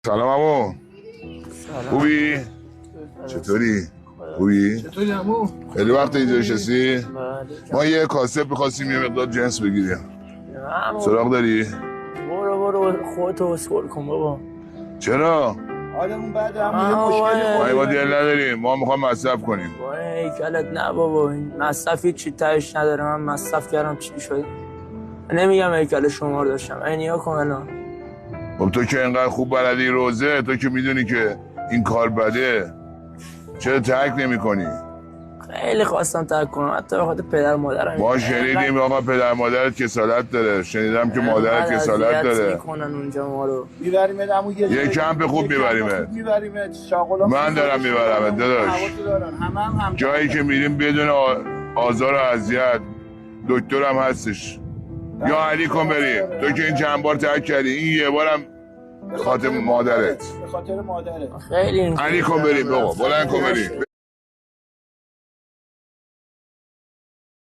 سلام عمو. خوبی؟ چطوری؟ خوبی؟ چطوری عمو؟ خیلی وقت اینجا نشستی؟ ما یه کاسب می‌خواستیم یه مقدار جنس بگیریم. سراغ داری؟ برو خودتو اسکول کن بابا. چرا؟ حالمون بعد هم یه مشکلی ما دل نداریم، ما میخوام مصرف کنیم. هیکلت نه بابا، این مصرفی چی تهش نداره. من مصرف کردم چی شد؟ نمیگم هیکل شما رو داشتم، اینیا کن الان. خب تو که اینقدر خوب بلدی روزه، تو که میدونی که این کار بده، چرا ترک نمی کنی؟ خیلی خواستم ترک کنم، حتی به خاطر پدر مادرم. ما شنیدیم آقا پدر مادرت کسالت داره، شنیدم که مادرت کسالت داره. میکنن اونجا ما رو. میبریمت عمو یه کمپ خوب میبریمت. من دارم میبرمت داداش. جایی که میریم بدون آزار و اذیت. دکترم هستش. یا علی کن بریم. تو که این چند بار ترک کردی، این یه بارم خاطر مادرت. به خاطر مادرت. خیلی علی کن بریم بابا، بلند کن بریم.